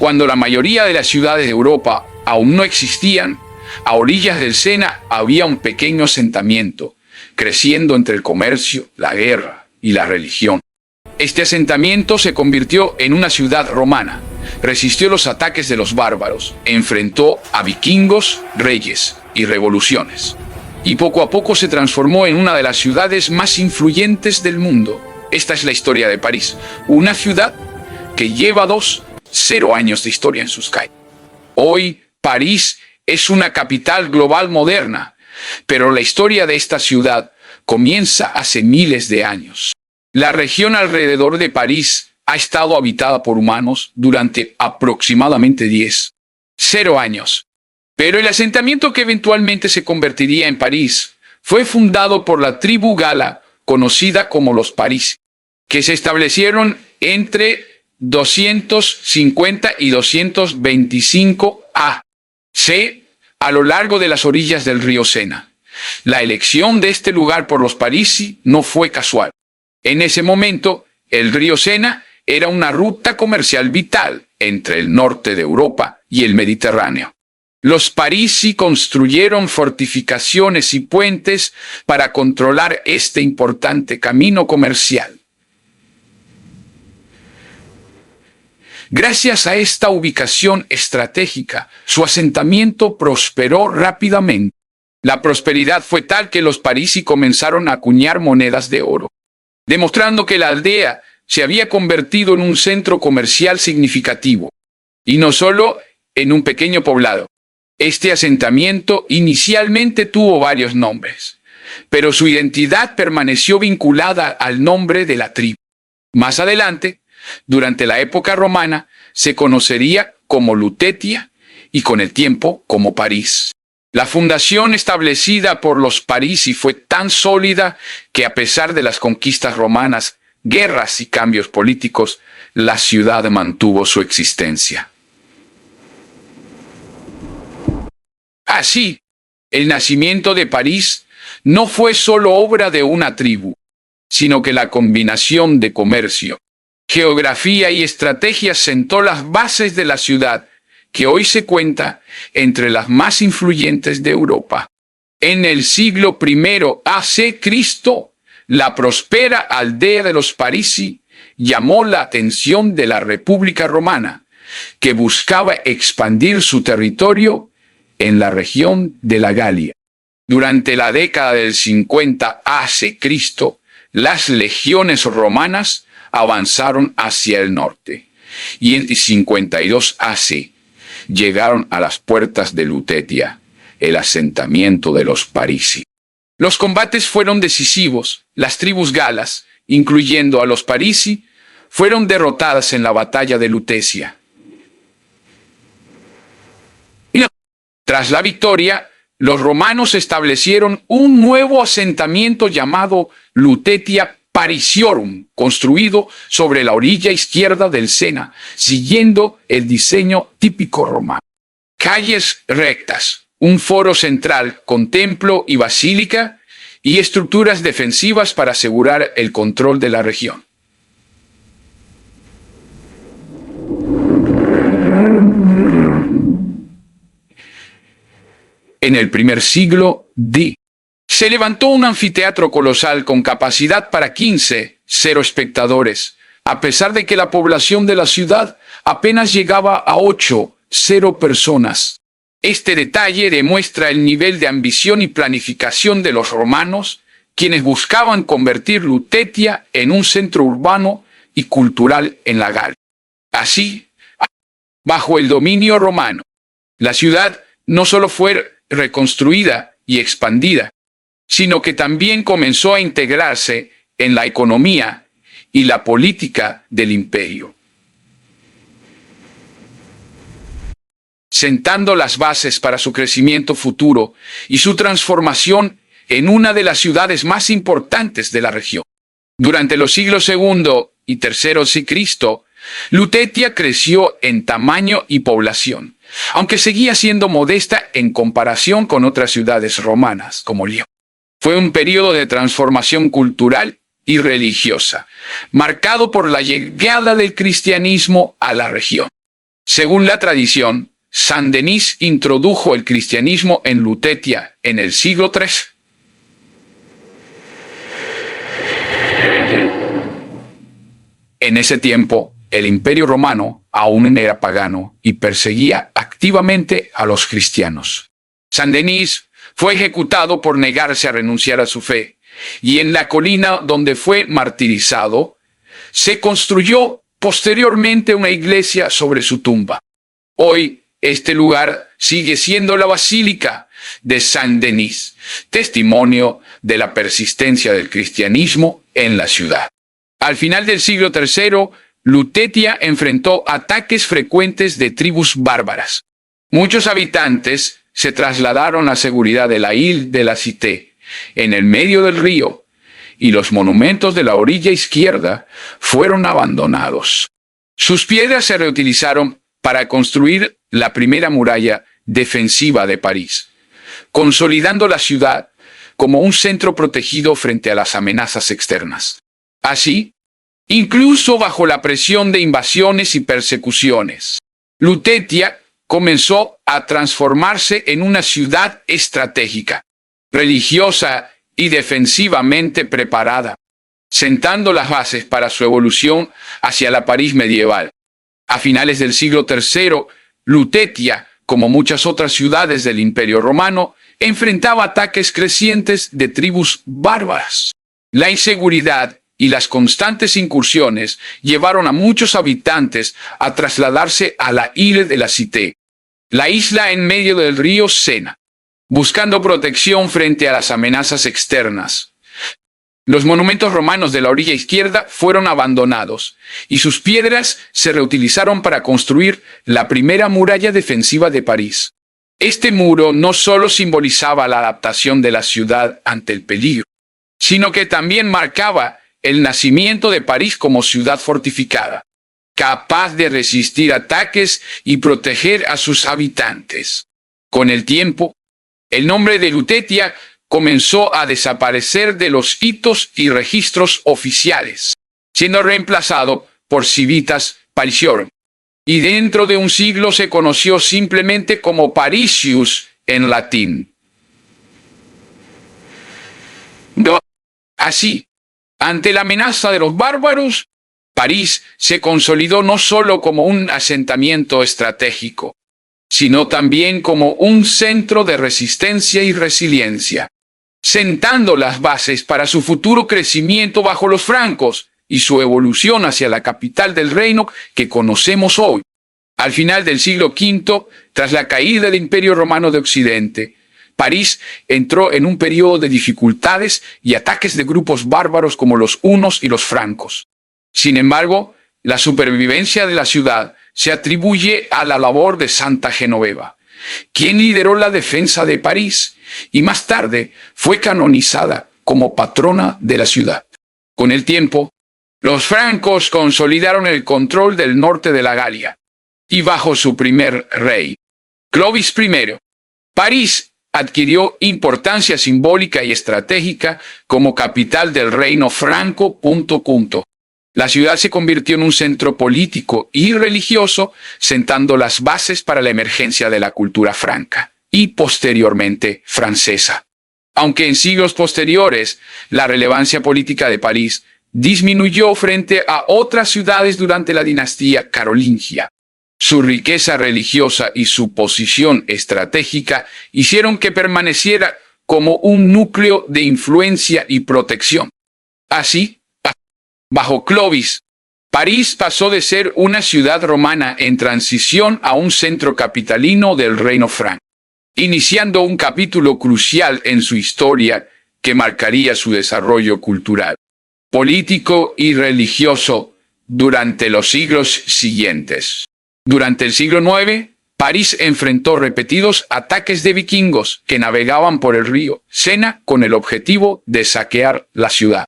Cuando la mayoría de las ciudades de Europa aún no existían, a orillas del Sena había un pequeño asentamiento, creciendo entre el comercio, la guerra y la religión. Este asentamiento se convirtió en una ciudad romana, resistió los ataques de los bárbaros, enfrentó a vikingos, reyes y revoluciones. Y poco a poco se transformó en una de las ciudades más influyentes del mundo. Esta es la historia de París, una ciudad que lleva 0 años de historia en sus calles. Hoy, París es una capital global moderna, pero la historia de esta ciudad comienza hace miles de años. La región alrededor de París ha estado habitada por humanos durante aproximadamente 0 años. Pero el asentamiento que eventualmente se convertiría en París fue fundado por la tribu gala conocida como los Parisi, que se establecieron entre 250 y 225 a.C. a lo largo de las orillas del río Sena. La elección de este lugar por los Parisi no fue casual. En ese momento, el río Sena era una ruta comercial vital entre el norte de Europa y el Mediterráneo. Los Parisi construyeron fortificaciones y puentes para controlar este importante camino comercial. Gracias a esta ubicación estratégica, su asentamiento prosperó rápidamente. La prosperidad fue tal que los Parisi comenzaron a acuñar monedas de oro, demostrando que la aldea se había convertido en un centro comercial significativo, y no solo en un pequeño poblado. Este asentamiento inicialmente tuvo varios nombres, pero su identidad permaneció vinculada al nombre de la tribu. Más adelante, durante la época romana, se conocería como Lutetia y con el tiempo como París. La fundación establecida por los Parisi fue tan sólida que a pesar de las conquistas romanas, guerras y cambios políticos, la ciudad mantuvo su existencia. Así, el nacimiento de París no fue solo obra de una tribu, sino que la combinación de comercio, geografía y estrategia sentó las bases de la ciudad, que hoy se cuenta entre las más influyentes de Europa. En el siglo I a.C., la próspera aldea de los Parisi llamó la atención de la República Romana, que buscaba expandir su territorio en la región de la Galia. Durante la década del 50 a.C., las legiones romanas avanzaron hacia el norte y en 52 a.C. llegaron a las puertas de Lutetia, el asentamiento de los Parisi. Los combates fueron decisivos. Las tribus galas, incluyendo a los Parisi, fueron derrotadas en la batalla de Lutetia. Tras la victoria, los romanos establecieron un nuevo asentamiento llamado Lutetia Parisiorum, construido sobre la orilla izquierda del Sena, siguiendo el diseño típico romano. Calles rectas, un foro central con templo y basílica, y estructuras defensivas para asegurar el control de la región. En el primer siglo d. se levantó un anfiteatro colosal con capacidad para 0 espectadores, a pesar de que la población de la ciudad apenas llegaba a 0 personas. Este detalle demuestra el nivel de ambición y planificación de los romanos, quienes buscaban convertir Lutetia en un centro urbano y cultural en la Galia. Así, bajo el dominio romano, la ciudad no solo fue reconstruida y expandida, sino que también comenzó a integrarse en la economía y la política del imperio, sentando las bases para su crecimiento futuro y su transformación en una de las ciudades más importantes de la región. Durante los siglos II y III c.C., Lutetia creció en tamaño y población, aunque seguía siendo modesta en comparación con otras ciudades romanas, como Lyon. Fue un periodo de transformación cultural y religiosa, marcado por la llegada del cristianismo a la región. Según la tradición, San Denis introdujo el cristianismo en Lutetia en el siglo III. En ese tiempo, el Imperio Romano aún era pagano y perseguía activamente a los cristianos. San Denis fue ejecutado por negarse a renunciar a su fe, y en la colina donde fue martirizado, se construyó posteriormente una iglesia sobre su tumba. Hoy, este lugar sigue siendo la Basílica de San Denis, testimonio de la persistencia del cristianismo en la ciudad. Al final del siglo III, Lutetia enfrentó ataques frecuentes de tribus bárbaras. Muchos habitantes se trasladaron a seguridad de la Ile de la Cité, en el medio del río, y los monumentos de la orilla izquierda fueron abandonados. Sus piedras se reutilizaron para construir la primera muralla defensiva de París, consolidando la ciudad como un centro protegido frente a las amenazas externas. Así, incluso bajo la presión de invasiones y persecuciones, Lutetia comenzó a transformarse en una ciudad estratégica, religiosa y defensivamente preparada, sentando las bases para su evolución hacia la París medieval. A finales del siglo III, Lutetia, como muchas otras ciudades del Imperio Romano, enfrentaba ataques crecientes de tribus bárbaras. La inseguridad y las constantes incursiones llevaron a muchos habitantes a trasladarse a la Ile de la Cité, la isla en medio del río Sena, buscando protección frente a las amenazas externas. Los monumentos romanos de la orilla izquierda fueron abandonados y sus piedras se reutilizaron para construir la primera muralla defensiva de París. Este muro no solo simbolizaba la adaptación de la ciudad ante el peligro, sino que también marcaba el nacimiento de París como ciudad fortificada, capaz de resistir ataques y proteger a sus habitantes. Con el tiempo, el nombre de Lutetia comenzó a desaparecer de los hitos y registros oficiales, siendo reemplazado por Civitas Parisiorum, y dentro de un siglo se conoció simplemente como Parisius en latín. Así, ante la amenaza de los bárbaros, París se consolidó no solo como un asentamiento estratégico, sino también como un centro de resistencia y resiliencia, sentando las bases para su futuro crecimiento bajo los francos y su evolución hacia la capital del reino que conocemos hoy. Al final del siglo V, tras la caída del Imperio Romano de Occidente, París entró en un periodo de dificultades y ataques de grupos bárbaros como los hunos y los francos. Sin embargo, la supervivencia de la ciudad se atribuye a la labor de Santa Genoveva, quien lideró la defensa de París y más tarde fue canonizada como patrona de la ciudad. Con el tiempo, los francos consolidaron el control del norte de la Galia y bajo su primer rey, Clovis I, París adquirió importancia simbólica y estratégica como capital del reino franco. La ciudad se convirtió en un centro político y religioso, sentando las bases para la emergencia de la cultura franca y posteriormente francesa. Aunque en siglos posteriores la relevancia política de París disminuyó frente a otras ciudades durante la dinastía carolingia, su riqueza religiosa y su posición estratégica hicieron que permaneciera como un núcleo de influencia y protección. Así, bajo Clovis, París pasó de ser una ciudad romana en transición a un centro capitalino del reino franco, iniciando un capítulo crucial en su historia que marcaría su desarrollo cultural, político y religioso durante los siglos siguientes. Durante el siglo IX, París enfrentó repetidos ataques de vikingos que navegaban por el río Sena con el objetivo de saquear la ciudad.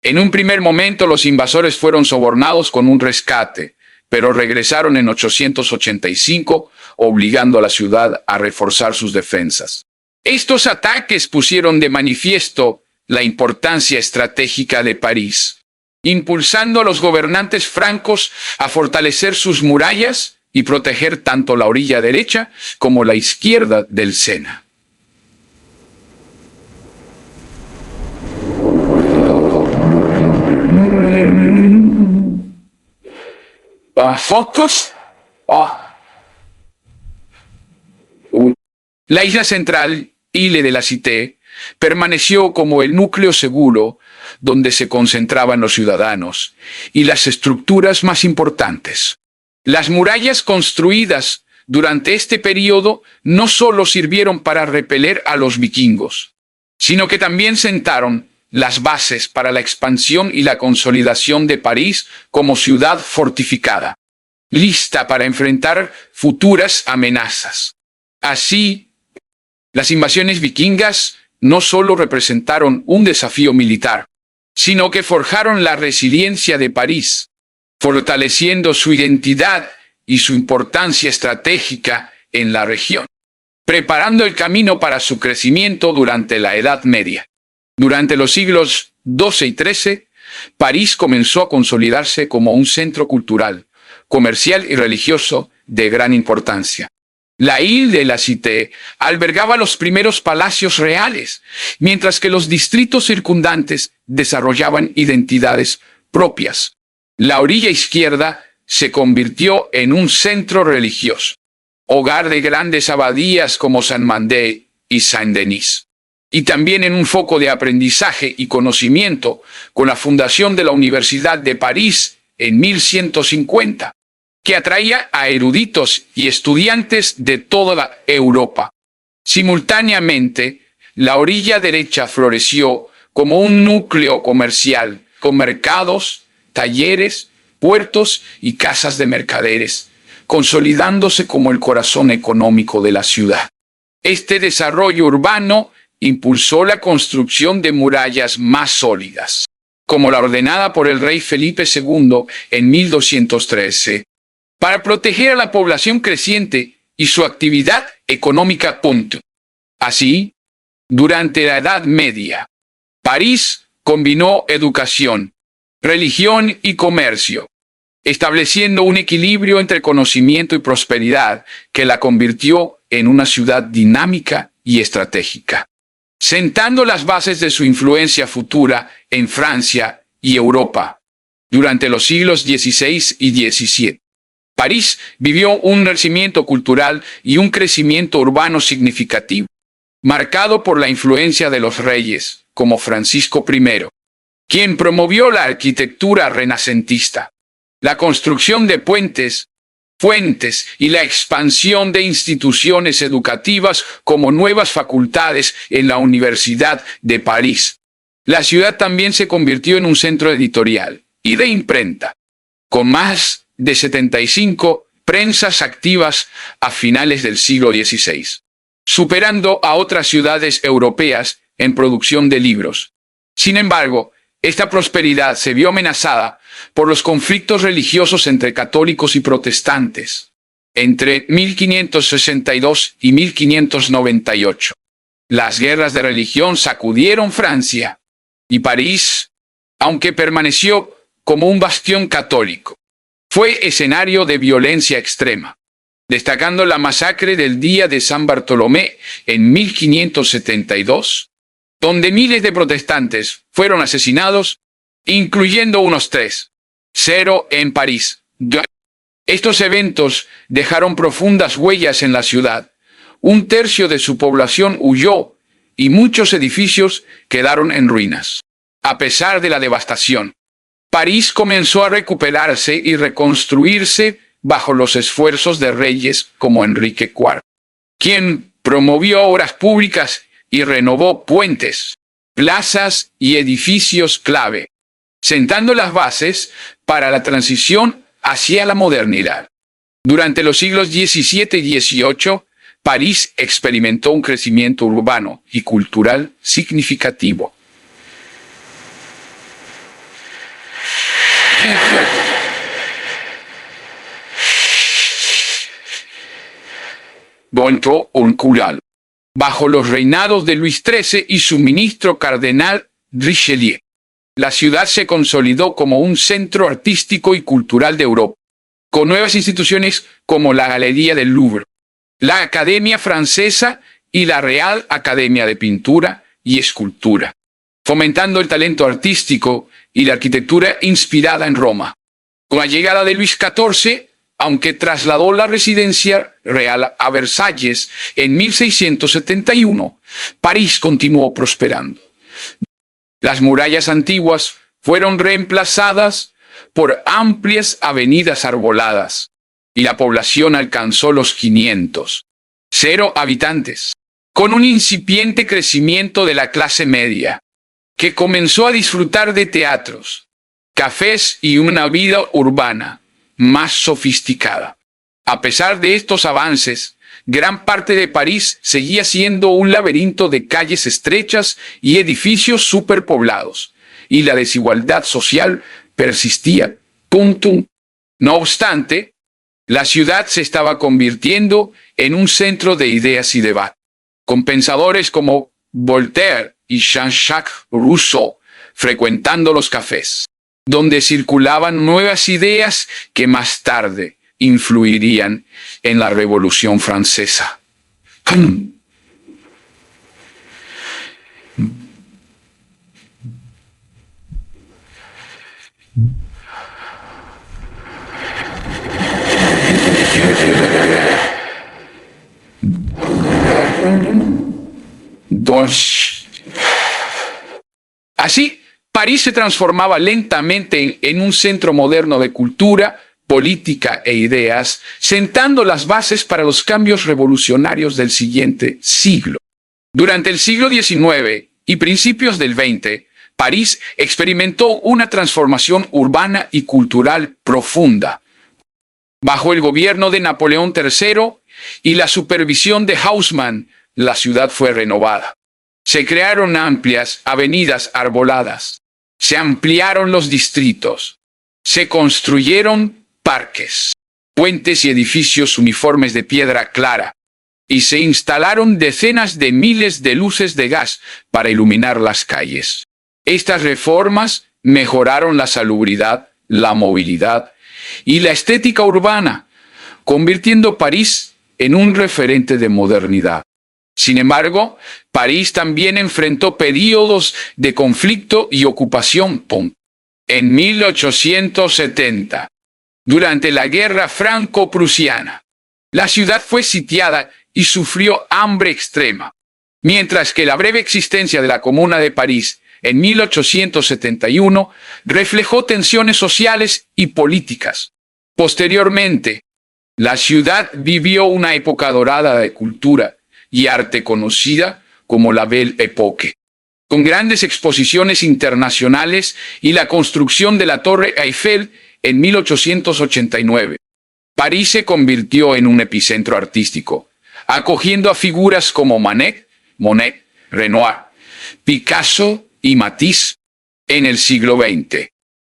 En un primer momento los invasores fueron sobornados con un rescate, pero regresaron en 885, obligando a la ciudad a reforzar sus defensas. Estos ataques pusieron de manifiesto la importancia estratégica de París, impulsando a los gobernantes francos a fortalecer sus murallas y proteger tanto la orilla derecha como la izquierda del Sena. ¿Fotos? La isla central, Ile de la Cité, permaneció como el núcleo seguro donde se concentraban los ciudadanos y las estructuras más importantes. Las murallas construidas durante este periodo no solo sirvieron para repeler a los vikingos, sino que también sentaron las bases para la expansión y la consolidación de París como ciudad fortificada, lista para enfrentar futuras amenazas. Así, las invasiones vikingas no solo representaron un desafío militar, sino que forjaron la resiliencia de París, fortaleciendo su identidad y su importancia estratégica en la región, preparando el camino para su crecimiento durante la Edad Media. Durante los siglos XII y XIII, París comenzó a consolidarse como un centro cultural, comercial y religioso de gran importancia. La Ile de la Cité albergaba los primeros palacios reales, mientras que los distritos circundantes desarrollaban identidades propias. La orilla izquierda se convirtió en un centro religioso, hogar de grandes abadías como Saint-Mandé y Saint-Denis, y también en un foco de aprendizaje y conocimiento con la fundación de la Universidad de París en 1150. Que atraía a eruditos y estudiantes de toda la Europa. Simultáneamente, la orilla derecha floreció como un núcleo comercial, con mercados, talleres, puertos y casas de mercaderes, consolidándose como el corazón económico de la ciudad. Este desarrollo urbano impulsó la construcción de murallas más sólidas, como la ordenada por el rey Felipe II en 1213. Para proteger a la población creciente y su actividad económica. Así, durante la Edad Media, París combinó educación, religión y comercio, estableciendo un equilibrio entre conocimiento y prosperidad que la convirtió en una ciudad dinámica y estratégica, sentando las bases de su influencia futura en Francia y Europa durante los siglos XVI y XVII. París vivió un crecimiento cultural y un crecimiento urbano significativo, marcado por la influencia de los reyes, como Francisco I, quien promovió la arquitectura renacentista, la construcción de puentes, fuentes y la expansión de instituciones educativas como nuevas facultades en la Universidad de París. La ciudad también se convirtió en un centro editorial y de imprenta, con más de 75 prensas activas a finales del siglo XVI, superando a otras ciudades europeas en producción de libros. Sin embargo, esta prosperidad se vio amenazada por los conflictos religiosos entre católicos y protestantes entre 1562 y 1598. Las guerras de religión sacudieron Francia y París, aunque permaneció como un bastión católico, fue escenario de violencia extrema, destacando la masacre del Día de San Bartolomé en 1572, donde miles de protestantes fueron asesinados, incluyendo unos 3-0 en París. Estos eventos dejaron profundas huellas en la ciudad. Un tercio de su población huyó y muchos edificios quedaron en ruinas. A pesar de la devastación, París comenzó a recuperarse y reconstruirse bajo los esfuerzos de reyes como Enrique IV, quien promovió obras públicas y renovó puentes, plazas y edificios clave, sentando las bases para la transición hacia la modernidad. Durante los siglos XVII y XVIII, París experimentó un crecimiento urbano y cultural significativo. Bajo los reinados de Luis XIII y su ministro cardenal Richelieu, la ciudad se consolidó como un centro artístico y cultural de Europa, con nuevas instituciones como la Galería del Louvre, la Academia Francesa y la Real Academia de Pintura y Escultura, fomentando el talento artístico y la arquitectura inspirada en Roma. Con la llegada de Luis XIV, aunque trasladó la residencia real a Versalles en 1671, París continuó prosperando. Las murallas antiguas fueron reemplazadas por amplias avenidas arboladas y la población alcanzó los 500, 0 habitantes, con un incipiente crecimiento de la clase media, que comenzó a disfrutar de teatros, cafés y una vida urbana más sofisticada. A pesar de estos avances, gran parte de París seguía siendo un laberinto de calles estrechas y edificios superpoblados, y la desigualdad social persistía. No obstante, la ciudad se estaba convirtiendo en un centro de ideas y debate, con pensadores como Voltaire y Jean-Jacques Rousseau frecuentando los cafés, donde circulaban nuevas ideas que más tarde influirían en la Revolución Francesa. Así, París se transformaba lentamente en un centro moderno de cultura, política e ideas, sentando las bases para los cambios revolucionarios del siguiente siglo. Durante el siglo XIX y principios del XX, París experimentó una transformación urbana y cultural profunda. Bajo el gobierno de Napoleón III y la supervisión de Haussmann, la ciudad fue renovada. Se crearon amplias avenidas arboladas, se ampliaron los distritos, se construyeron parques, puentes y edificios uniformes de piedra clara, y se instalaron decenas de miles de luces de gas para iluminar las calles. Estas reformas mejoraron la salubridad, la movilidad y la estética urbana, convirtiendo París en un referente de modernidad. Sin embargo, París también enfrentó periodos de conflicto y ocupación. En 1870, durante la Guerra Franco-Prusiana, la ciudad fue sitiada y sufrió hambre extrema, mientras que la breve existencia de la Comuna de París en 1871 reflejó tensiones sociales y políticas. Posteriormente, la ciudad vivió una época dorada de cultura y arte conocida como la Belle Époque, con grandes exposiciones internacionales y la construcción de la Torre Eiffel en 1889. París se convirtió en un epicentro artístico, acogiendo a figuras como Monet, Renoir, Picasso y Matisse. En el siglo XX,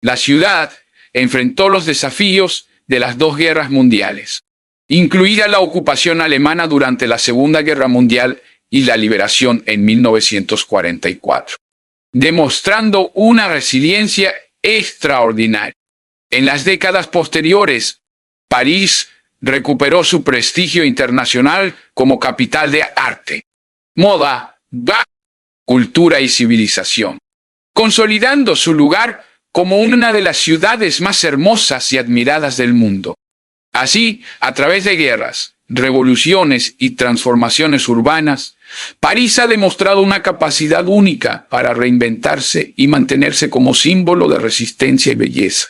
la ciudad enfrentó los desafíos de las dos guerras mundiales, incluida la ocupación alemana durante la Segunda Guerra Mundial y la liberación en 1944, demostrando una resiliencia extraordinaria. En las décadas posteriores, París recuperó su prestigio internacional como capital de arte, moda, cultura y civilización, consolidando su lugar como una de las ciudades más hermosas y admiradas del mundo. Así, a través de guerras, revoluciones y transformaciones urbanas, París ha demostrado una capacidad única para reinventarse y mantenerse como símbolo de resistencia y belleza.